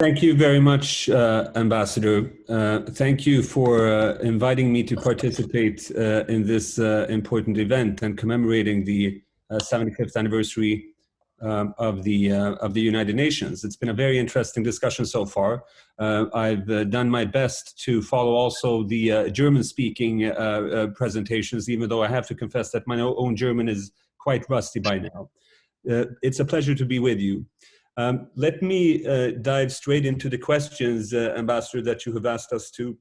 Thank you very much, Ambassador. Thank you for inviting me to participate in this important event and commemorating the 75th anniversary of the United Nations. It's been a very interesting discussion so far. I've done my best to follow also the German-speaking presentations, even though I have to confess that my own German is quite rusty by now. It's a pleasure to be with you. Let me dive straight into the questions, Ambassador, that you have asked us to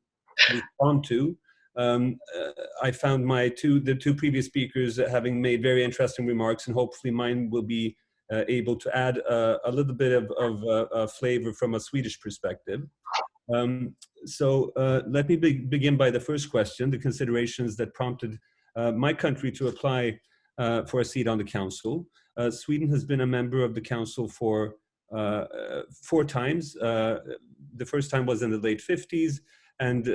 respond to. I found the two previous speakers having made very interesting remarks, and hopefully mine will be able to add a little bit of flavor from a Swedish perspective. Let me begin by the first question, the considerations that prompted my country to apply for a seat on the Council. Sweden has been a member of the Council for 4 times. The first time was in the late 50s, and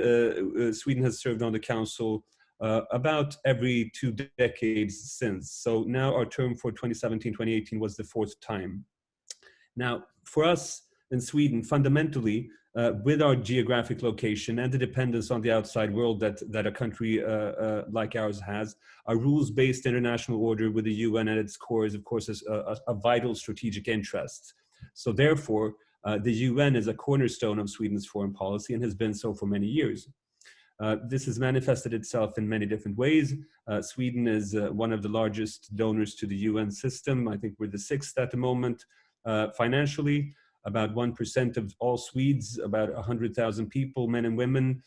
Sweden has served on the Council about every 2 decades since. So now our term for 2017-2018 was the 4th time. Now, for us in Sweden, fundamentally, with our geographic location and the dependence on the outside world that a country like ours has, a rules-based international order with the UN at its core is, of course, a vital strategic interest. So therefore, the UN is a cornerstone of Sweden's foreign policy and has been so for many years. This has manifested itself in many different ways. Sweden is one of the largest donors to the UN system. I think we're the 6th at the moment. Financially, about 1% of all Swedes, about 100,000 people, men and women,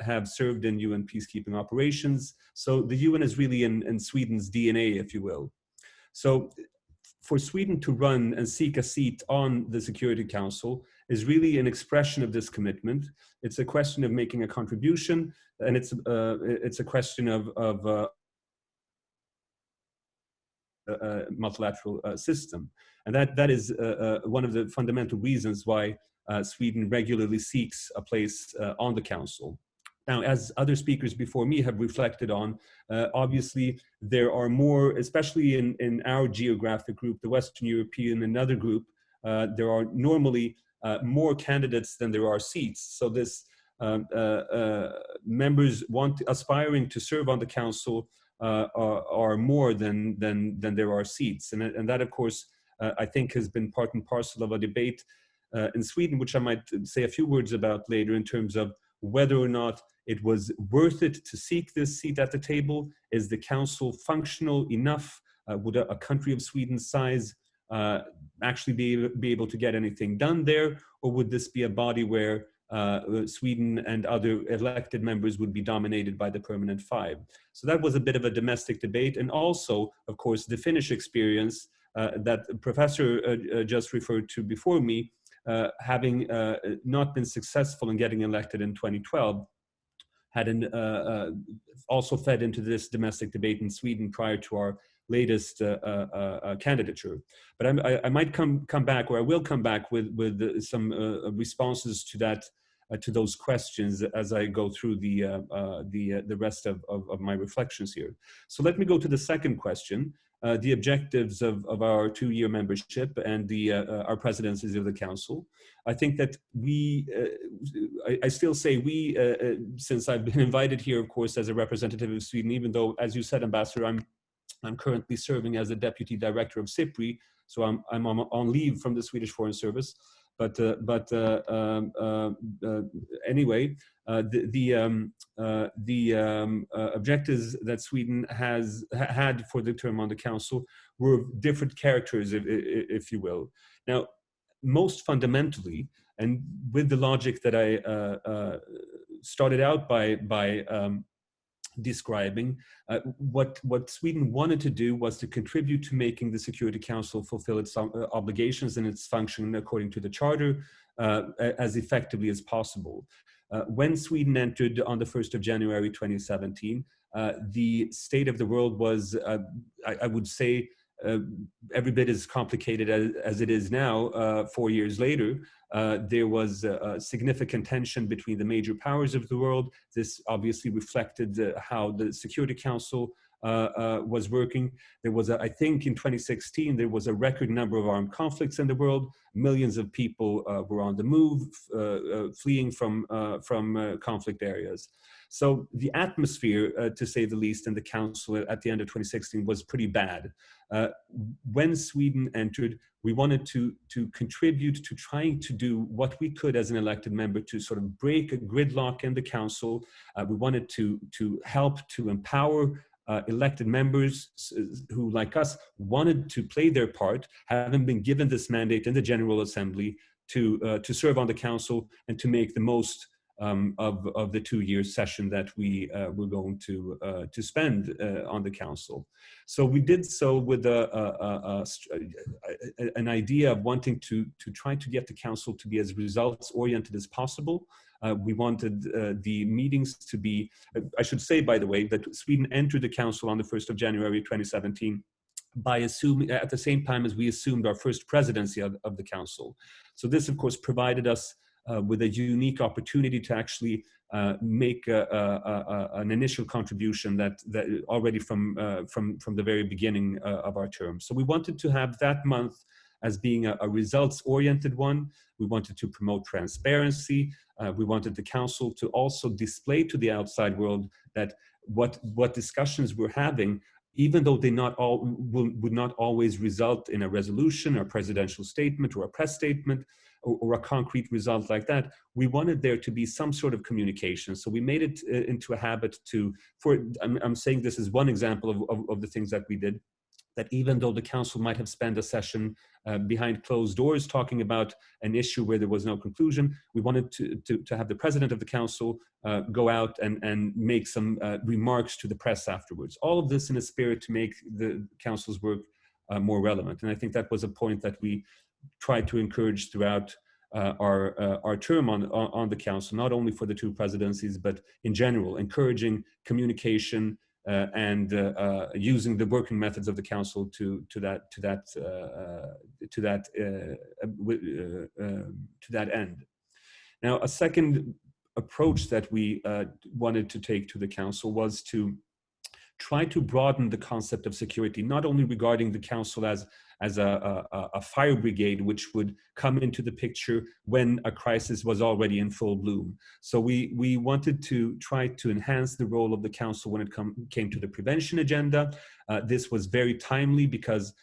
have served in UN peacekeeping operations. So the UN is really in Sweden's DNA, if you will. So for Sweden to run and seek a seat on the Security Council is really an expression of this commitment. It's a question of making a contribution, and it's a question of multilateral system. And that is one of the fundamental reasons why Sweden regularly seeks a place on the Council. Now, as other speakers before me have reflected on, obviously there are more, especially in our geographic group, the Western European, another group, there are normally more candidates than there are seats. So this members aspiring to serve on the Council are more than there are seats. And that, of course, I think has been part and parcel of a debate in Sweden, which I might say a few words about later in terms of whether or not it was worth it to seek this seat at the table. Is the Council functional enough? Would a country of Sweden's size actually be able to get anything done there? Or would this be a body where Sweden and other elected members would be dominated by the permanent 5? So that was a bit of a domestic debate. And also, of course, the Finnish experience that the professor just referred to before me, having not been successful in getting elected in 2012, had also fed into this domestic debate in Sweden prior to our latest candidature. But I might come back, or I will come back with some responses to that, to those questions as I go through the rest of my reflections here. So let me go to the second question. The objectives of our 2-year membership and our presidencies of the Council. I think that I still say we, since I've been invited here, of course, as a representative of Sweden, even though, as you said, Ambassador, I'm currently serving as a deputy director of SIPRI, so I'm on leave from the Swedish Foreign Service. But anyway, the objectives that Sweden had for the term on the Council were of different characters, if you will. Now, most fundamentally, and with the logic that I started out by describing, what Sweden wanted to do was to contribute to making the Security Council fulfill its obligations and its function according to the Charter as effectively as possible. When Sweden entered on the 1st of January 2017, the state of the world was, I would say, every bit as complicated as it is now, 4 years later. There was significant tension between the major powers of the world. This obviously reflected how the Security Council was working. There was, I think in 2016, there was a record number of armed conflicts in the world. Millions of people were on the move, fleeing from conflict areas. So the atmosphere, to say the least, in the council at the end of 2016 was pretty bad. When Sweden entered, we wanted to contribute to trying to do what we could as an elected member to sort of break a gridlock in the council. We wanted to help to empower elected members who, like us, wanted to play their part, having been given this mandate in the General Assembly to serve on the council and to make the most of the 2-year session that we were going to spend on the council. So we did so with an idea of wanting to try to get the council to be as results oriented as possible. We wanted the meetings to be, I should say, by the way, that Sweden entered the council on the 1st of January 2017 by assuming, at the same time as we assumed our first presidency of the council. So this, of course, provided us with a unique opportunity to actually make an initial contribution that already from the very beginning of our term. So we wanted to have that month as being a results-oriented one. We wanted to promote transparency. We wanted the council to also display to the outside world that what discussions we're having, even though they would not always result in a resolution or presidential statement or a press statement or a concrete result like that, we wanted there to be some sort of communication. So we made it into a habit I'm saying this is one example of the things that we did, that even though the council might have spent a session behind closed doors talking about an issue where there was no conclusion, we wanted to have the president of the council go out and make some remarks to the press afterwards. All of this in a spirit to make the council's work more relevant. And I think that was a point that we tried to encourage throughout our term on the council, not only for the 2 presidencies, but in general, encouraging communication and using the working methods of the council to that end. Now, a second approach that we wanted to take to the council was to try to broaden the concept of security, not only regarding the council as a fire brigade, which would come into the picture when a crisis was already in full bloom. So we wanted to try to enhance the role of the council when it came to the prevention agenda. This was very timely because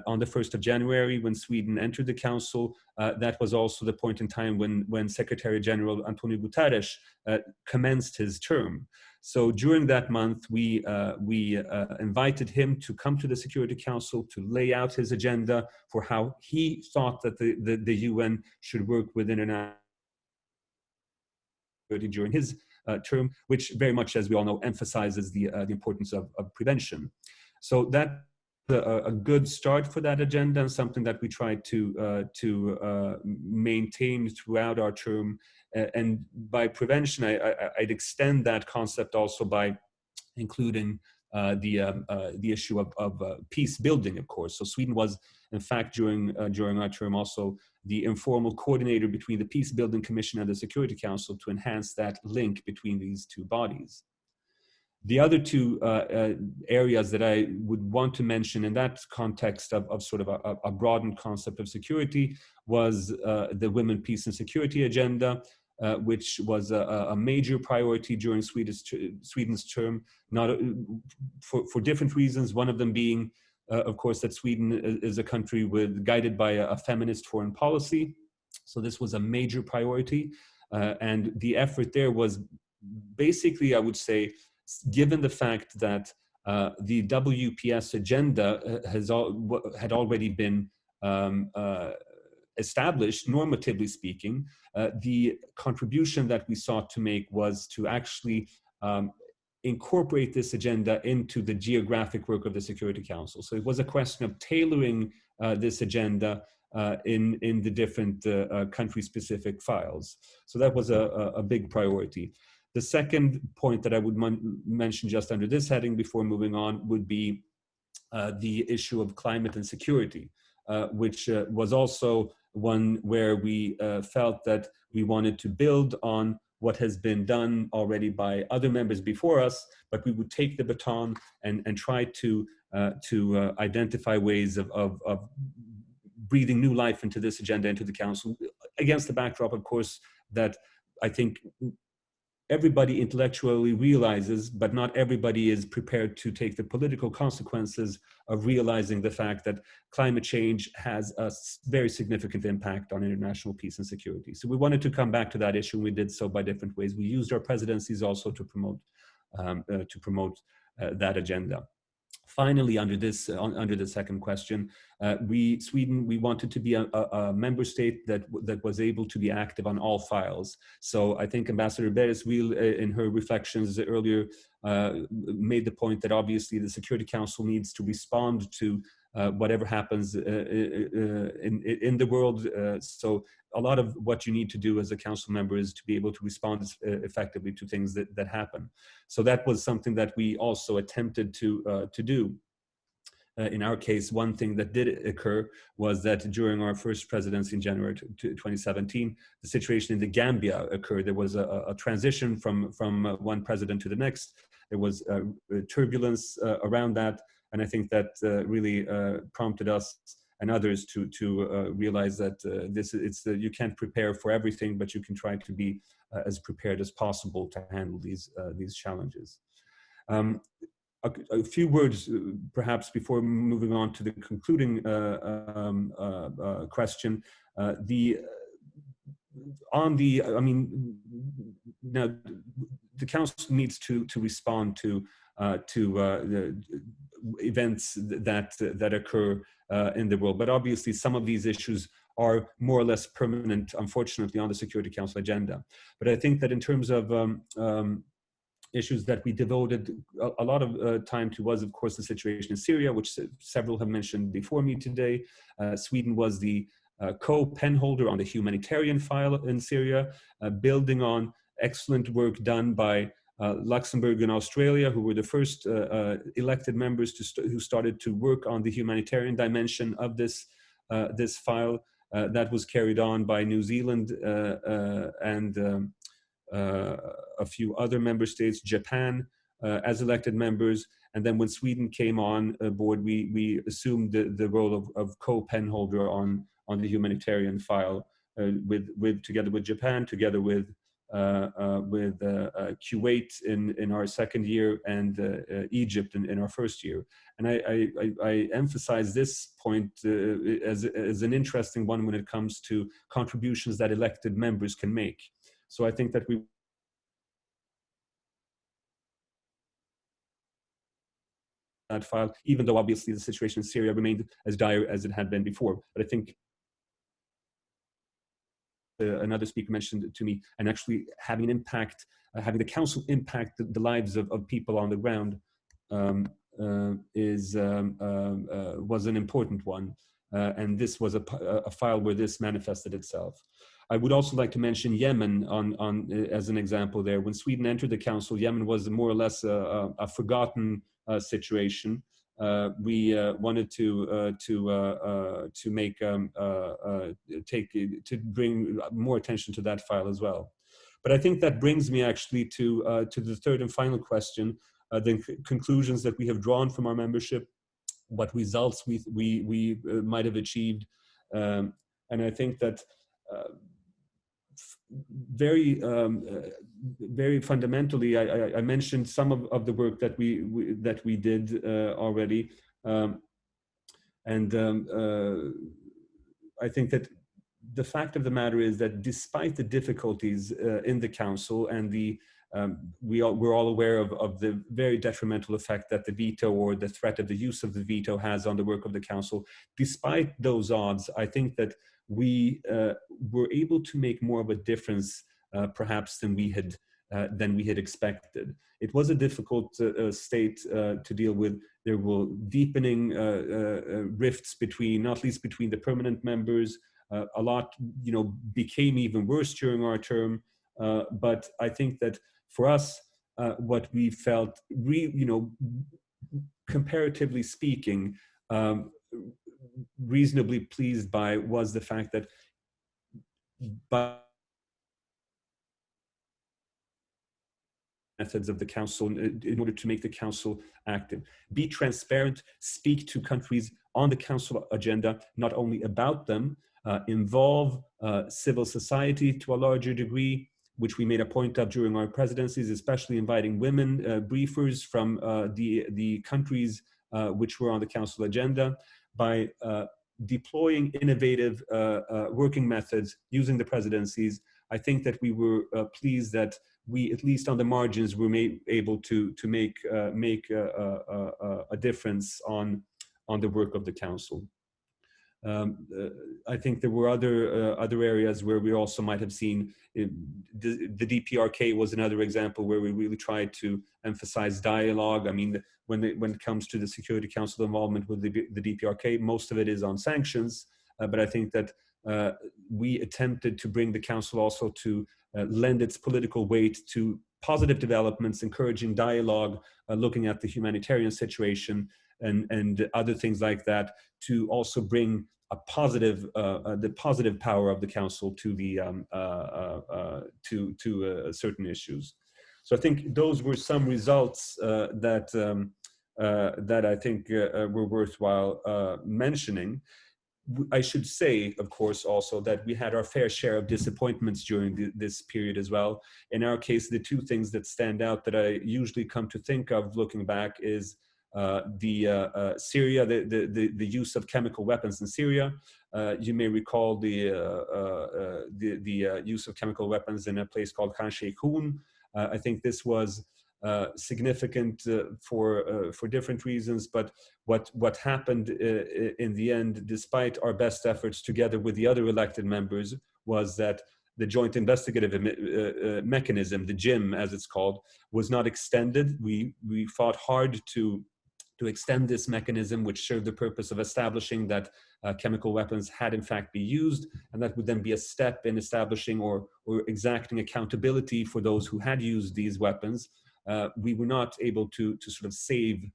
on the 1st of January, when Sweden entered the council, that was also the point in time when Secretary General Antonio Guterres commenced his term. So during that month, we invited him to come to the Security Council to lay out his agenda for how he thought that the UN should work with international security during his term, which very much, as we all know, emphasizes the importance of prevention. So that a good start for that agenda, and something that we tried to maintain throughout our term. And by prevention, I'd extend that concept also by including the issue of peace building, of course. So Sweden was, in fact, during our term, also the informal coordinator between the Peace Building Commission and the Security Council to enhance that link between these 2 bodies. The other 2 areas that I would want to mention in that context of sort of a broadened concept of security was the Women, Peace and Security agenda, which was a major priority during Sweden's term, not for different reasons. One of them being, of course, that Sweden is a country guided by a feminist foreign policy. So this was a major priority. And the effort there was basically, I would say, given the fact that the WPS agenda had already been established, normatively speaking, the contribution that we sought to make was to actually incorporate this agenda into the geographic work of the Security Council. So it was a question of tailoring this agenda in the different country-specific files. So that was a big priority. The second point that I would mention just under this heading before moving on would be the issue of climate and security, which was also one where we felt that we wanted to build on what has been done already by other members before us, but we would take the baton and try to identify ways of breathing new life into this agenda, into the Council, against the backdrop, of course, that I think everybody intellectually realizes, but not everybody is prepared to take the political consequences of realizing the fact that climate change has a very significant impact on international peace and security. So we wanted to come back to that issue, and we did so by different ways. We used our presidencies also to promote that agenda. Finally, under the second question, Sweden, we wanted to be a member state that was able to be active on all files. So I think Ambassador Bereswil, in her reflections earlier, made the point that obviously the Security Council needs to respond to whatever happens in the world. So a lot of what you need to do as a council member is to be able to respond effectively to things that happen. So that was something that we also attempted to do. In our case, one thing that did occur was that during our first presidency in January 2017, the situation in the Gambia occurred. There was a transition from one president to the next. There was turbulence around that. And I think that really prompted us and others to realize that you can't prepare for everything, but you can try to be as prepared as possible to handle these challenges. A few words, perhaps, before moving on to the concluding question. Now the Council needs to respond to the events that occur in the world, but obviously some of these issues are more or less permanent, unfortunately, on the Security Council agenda. But I think that in terms of issues that we devoted a lot of time to was, of course, the situation in Syria, which several have mentioned before me today. Sweden was the co-pen holder on the humanitarian file in Syria, building on excellent work done by Luxembourg and Australia, who were the first elected members who started to work on the humanitarian dimension of this file. That was carried on by New Zealand and a few other member states, Japan, as elected members. And then when Sweden came on board, we assumed the role of co-pen holder on the humanitarian file, together with Japan, together with Kuwait in our second year, and Egypt in our first year. And I emphasize this point as an interesting one when it comes to contributions that elected members can make. So I think that that file, even though obviously the situation in Syria remained as dire as it had been before. But I think another speaker mentioned to me, and actually having an impact, having the Council impact the lives of people on the ground was an important one. And this was a file where this manifested itself. I would also like to mention Yemen as an example there. When Sweden entered the Council, Yemen was more or less a forgotten situation. We wanted to bring more attention to that file as well. But I think that brings me actually to the third and final question, the conclusions that we have drawn from our membership, what results we might have achieved, and I think that very fundamentally, I mentioned some of the work that we did already, and I think that the fact of the matter is that despite the difficulties in the Council and we're all aware of the very detrimental effect that the veto or the threat of the use of the veto has on the work of the Council, despite those odds, I think that we were able to make more of a difference, perhaps, than we had expected. It was a difficult state to deal with. There were deepening rifts between, not least between the permanent members. A lot, became even worse during our term. But I think that for us, what we felt, comparatively speaking, reasonably pleased by was the fact that by methods of the council in order to make the council active. Be transparent, speak to countries on the council agenda, not only about them, involve civil society to a larger degree, which we made a point of during our presidencies, especially inviting women briefers from the countries which were on the council agenda, by deploying innovative working methods using the presidencies. I think that we were pleased that we, at least on the margins, were able to make a difference on the work of the council. I think there were other areas where we also might have seen the DPRK was another example where we really tried to emphasize dialogue. I mean, when it comes to the Security Council involvement with the DPRK, most of it is on sanctions, but I think that we attempted to bring the council also to lend its political weight to positive developments, encouraging dialogue, looking at the humanitarian situation and other things like that, to also bring a positive, the positive power of the council to the certain issues. So I think those were some results that I think were worthwhile mentioning. I should say, of course, also that we had our fair share of disappointments during this period as well. In our case, the two things that stand out that I usually come to think of looking back is Syria, the use of chemical weapons in Syria. You may recall the use of chemical weapons in a place called Khan Sheikhoun. I think this was significant for different reasons, but what happened in the end, despite our best efforts together with the other elected members, was that the Joint Investigative Mechanism, the JIM as it's called, was not extended. We fought hard to extend this mechanism, which served the purpose of establishing that chemical weapons had in fact been used, and that would then be a step in establishing or exacting accountability for those who had used these weapons. We were not able to sort of save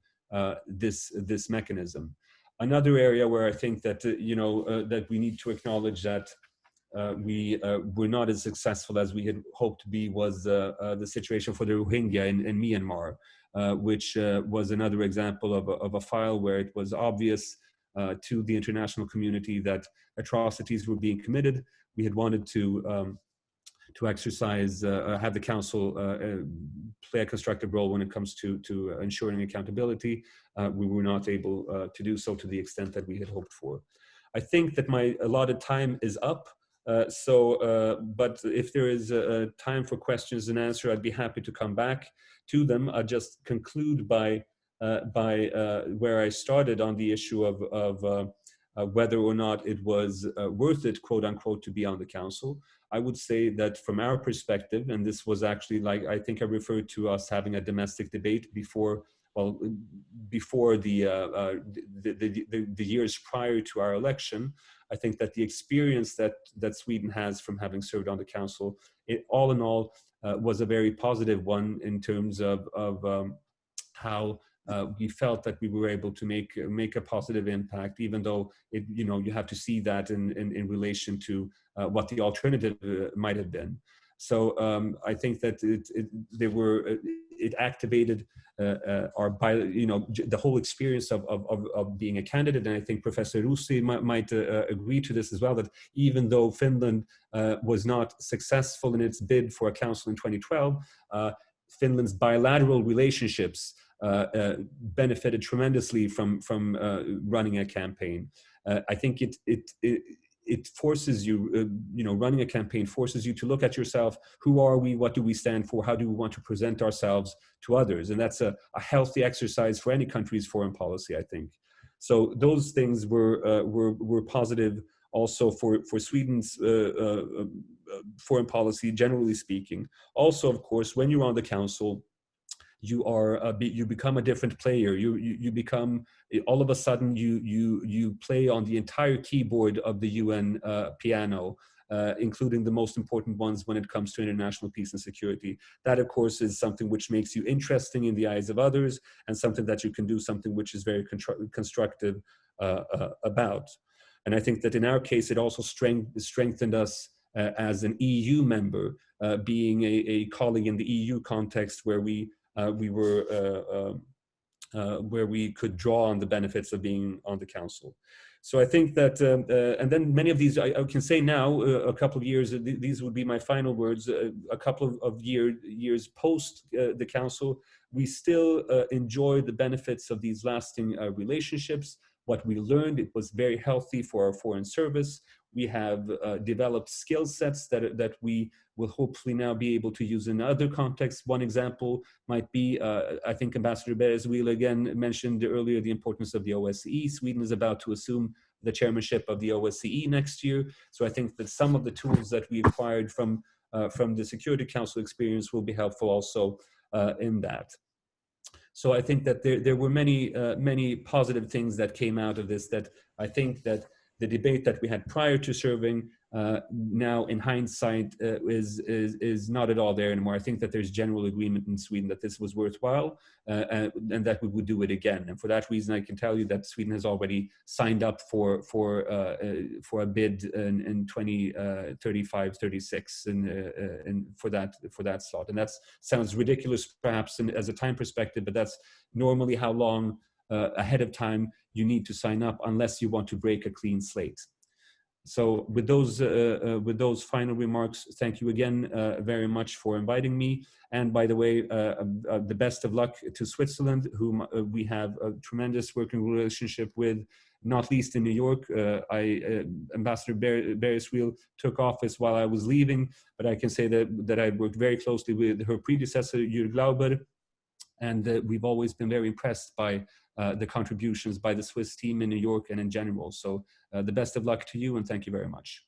this mechanism. Another area where I think that that we need to acknowledge that we were not as successful as we had hoped to be was the situation for the Rohingya in Myanmar, which was another example of a file where it was obvious to the international community that atrocities were being committed. We had wanted to exercise, have the council play a constructive role when it comes to ensuring accountability. We were not able to do so to the extent that we had hoped for. I think that my allotted time is up. But if there is time for questions and answer, I'd be happy to come back to them. I'll just conclude by where I started on the issue of whether or not it was worth it, quote unquote, to be on the council. I would say that from our perspective, and this was actually, like, I think I referred to us having a domestic debate before the years prior to our election. I think that the experience that Sweden has from having served on the council, all in all, was a very positive one in terms of how we felt that we were able to make a positive impact, even though you have to see that in relation to what the alternative might have been. So I think that it activated the whole experience of being a candidate, and I think Professor Russi might agree to this as well. That even though Finland was not successful in its bid for a council in 2012, Finland's bilateral relationships benefited tremendously from running a campaign. I think it forces you, running a campaign forces you to look at yourself. Who are we? What do we stand for? How do we want to present ourselves to others? And that's a healthy exercise for any country's foreign policy, I think. So those things were positive also for Sweden's foreign policy, generally speaking. Also, of course, when you're on the council, you become a different player. You become, all of a sudden you play on the entire keyboard of the UN piano, including the most important ones when it comes to international peace and security. That, of course, is something which makes you interesting in the eyes of others, and something that you can do something which is very constructive about. And I think that in our case, it also strengthened us as an EU member, being a colleague in the EU context where we could draw on the benefits of being on the council. So I think that, and then many of these, I can say now, a couple of years, these would be my final words, a couple of years post the council, we still enjoy the benefits of these lasting relationships. What we learned, it was very healthy for our foreign service. We have developed skill sets that we will hopefully now be able to use in other contexts. One example might be, I think Ambassador Bereswil again mentioned earlier the importance of the OSCE. Sweden is about to assume the chairmanship of the OSCE next year. So I think that some of the tools that we acquired from the Security Council experience will be helpful also in that. So I think that there were many positive things that came out of this, that I think that the debate that we had prior to serving now in hindsight is not at all there anymore. I think that there's general agreement in Sweden that this was worthwhile and that we would do it again. And for that reason, I can tell you that Sweden has already signed up for a bid in 2035, 36 and for that slot. And that sounds ridiculous perhaps as a time perspective, but that's normally how long ahead of time you need to sign up unless you want to break a clean slate. So with those final remarks, thank you again very much for inviting me. And by the way, the best of luck to Switzerland, whom we have a tremendous working relationship with, not least in New York. Ambassador Bereswil took office while I was leaving, but I can say that I worked very closely with her predecessor, Jürg Glauber, and we've always been very impressed by the contributions by the Swiss team in New York and in general. So the best of luck to you, and thank you very much.